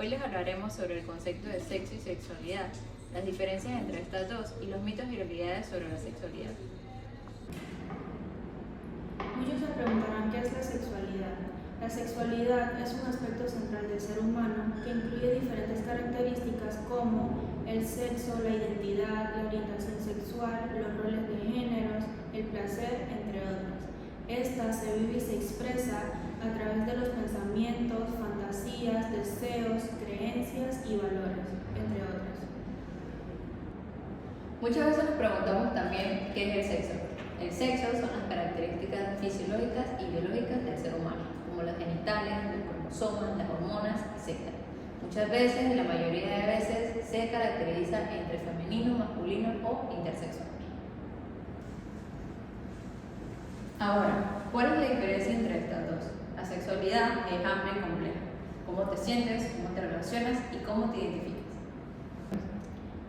Hoy les hablaremos sobre el concepto de sexo y sexualidad, las diferencias entre estas dos y los mitos y realidades sobre la sexualidad. Muchos se preguntarán qué es la sexualidad. La sexualidad es un aspecto central del ser humano que incluye diferentes características como el sexo, la identidad, la orientación sexual, los roles de géneros, el placer, entre otras. Esta se vive y se expresa a través de los pensamientos, fantasías, deseos, creencias y valores, entre otras. Muchas veces nos preguntamos también qué es el sexo. El sexo son las características fisiológicas y biológicas del ser humano, como los genitales, los cromosomas, las hormonas, etc. Muchas veces, y la mayoría de veces, se caracteriza entre femenino, masculino o intersexual. Ahora, ¿cuál es la diferencia entre estas dos? La sexualidad es amplia y compleja. ¿Cómo te sientes, cómo te relacionas y cómo te identificas?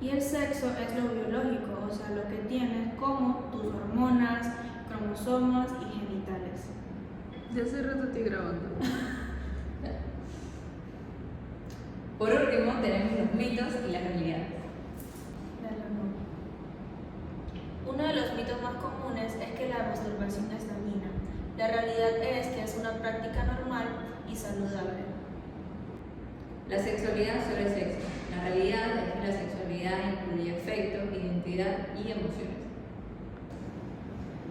Y el sexo es lo biológico, o sea, lo que tienes como tus hormonas, cromosomas y genitales. Ya hace rato estoy grabando. Por último, tenemos los mitos y la realidad. Uno de los mitos más comunes es que la masturbación es dañina. La realidad es que es una práctica normal y saludable. La sexualidad sobre el sexo. La realidad es que la sexualidad incluye afecto, identidad y emociones.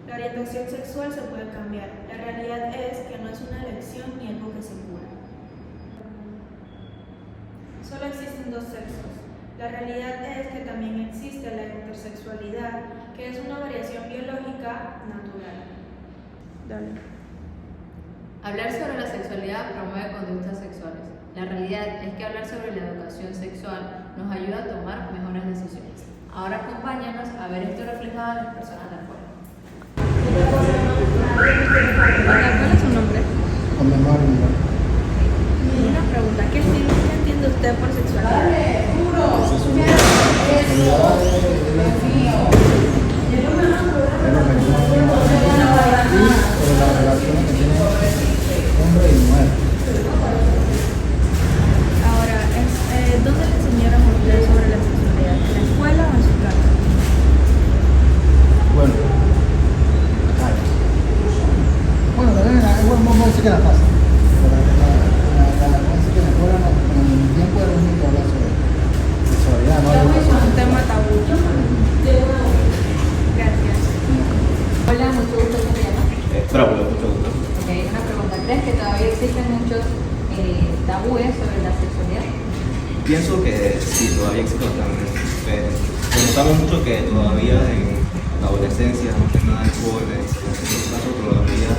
La orientación sexual se puede cambiar. La realidad es que no es una elección ni algo que se cura. Solo existen dos sexos. La realidad es que también existe la intersexualidad, que es una variación biológica natural. Dale. Hablar sobre la sexualidad promueve conductas sexuales. La realidad es que hablar sobre la educación sexual nos ayuda a tomar mejores decisiones. Ahora acompáñanos a ver esto reflejado en las personas de afuera. ¿Cuál es su nombre? Una pregunta, ¿qué entiende usted por sexualidad? Ahora, ¿dónde le enseñaron a usted sobre la sexualidad? ¿En la escuela o en su casa? También vamos a decir que la casa. Vamos a decir que en la escuela en el tiempo era único hablar sobre sexualidad, ¿no? Es un tema tabú. Gracias. Hola, mucho gusto, ¿cómo te llamas? Braulio, mucho gusto. Ok, una pregunta. ¿Crees que todavía existen muchos tabúes sobre la sexualidad? Pienso que sí, todavía existe bastante. Notamos mucho que todavía en la adolescencia, más que nada en jóvenes, en este caso todavía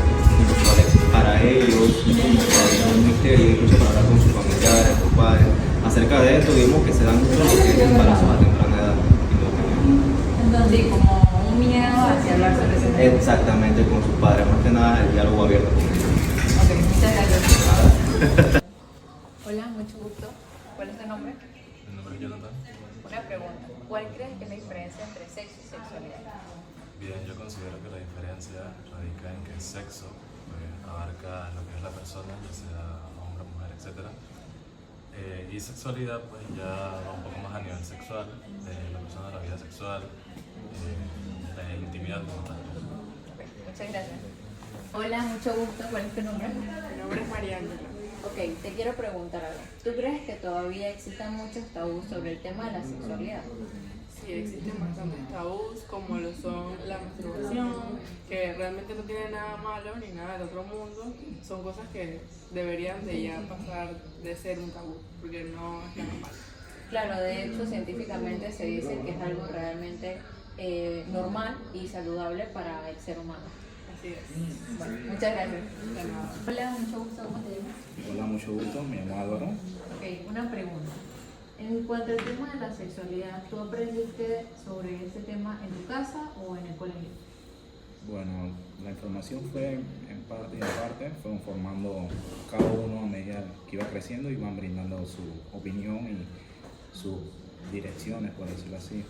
para ellos todavía es un misterio, incluso para hablar con sus familiares, sus padres. Acerca de esto vimos que se dan mucho lo que es embarazos a temprana edad. Entonces, como un miedo hacia hablar sobre ese tema. Exactamente, con sus padres, más que nada el diálogo abierto con ellos. Ok, muchas gracias. Hola, mucho gusto. ¿Cuál es tu nombre? Mi nombre es Jonathan. Una pregunta. ¿Cuál crees que es la diferencia entre sexo y sexualidad? Bien, yo considero que la diferencia radica en que sexo abarca lo que es la persona, ya sea hombre, mujer, etc. Y sexualidad pues ya va un poco más a nivel sexual, de la persona, la vida sexual, la intimidad como tal. Ok, muchas gracias. Hola, mucho gusto. ¿Cuál es tu nombre? Mi nombre es María Ángela. Ok, te quiero preguntar algo. ¿Tú crees que todavía existan muchos tabús sobre el tema de la sexualidad? Sí, existen bastantes tabús como lo son la masturbación, que realmente no tiene nada malo ni nada del otro mundo. Son cosas que deberían de ya pasar de ser un tabú, porque no es nada malo. Claro, de hecho, científicamente se dice que es algo realmente normal y saludable para el ser humano. Así es. Bueno, muchas gracias. De nada. Hola, mucho gusto. ¿Cómo te llamas? Hola, mucho gusto, me llamo Álvaro. Ok, una pregunta. En cuanto al tema de la sexualidad, ¿tú aprendiste sobre este tema en tu casa o en el colegio? Bueno, la información fue en parte y en parte, fueron formando cada uno a medida que iba creciendo y van brindando su opinión y sus direcciones, por decirlo así.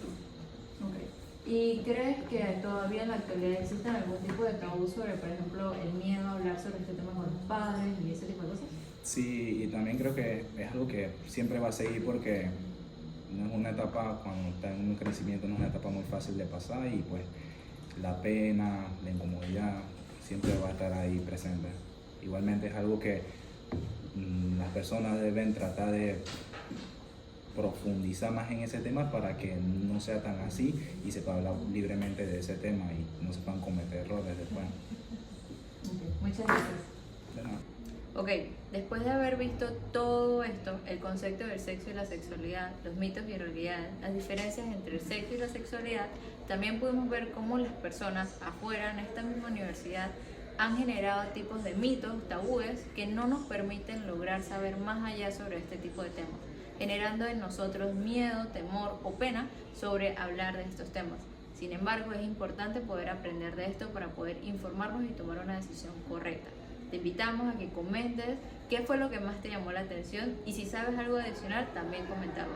Okay. ¿Y crees que todavía en la actualidad existen algún tipo de tabú sobre, por ejemplo, el miedo a hablar sobre este tema con los padres y ese tipo de cosas? Sí, y también creo que es algo que siempre va a seguir porque no es una etapa, cuando está en un crecimiento, no es una etapa muy fácil de pasar y pues la pena, la incomodidad siempre va a estar ahí presente. Igualmente es algo que las personas deben tratar de profundizar más en ese tema para que no sea tan así y se pueda hablar libremente de ese tema y no se puedan cometer errores después. Muchas gracias. De nada. Ok, después de haber visto todo esto, el concepto del sexo y la sexualidad, los mitos y realidades, las diferencias entre el sexo y la sexualidad, también pudimos ver cómo las personas afuera en esta misma universidad han generado tipos de mitos, tabúes, que no nos permiten lograr saber más allá sobre este tipo de temas, generando en nosotros miedo, temor o pena sobre hablar de estos temas. Sin embargo, es importante poder aprender de esto para poder informarnos y tomar una decisión correcta. Te invitamos a que comentes qué fue lo que más te llamó la atención y si sabes algo adicional, también comentarlo.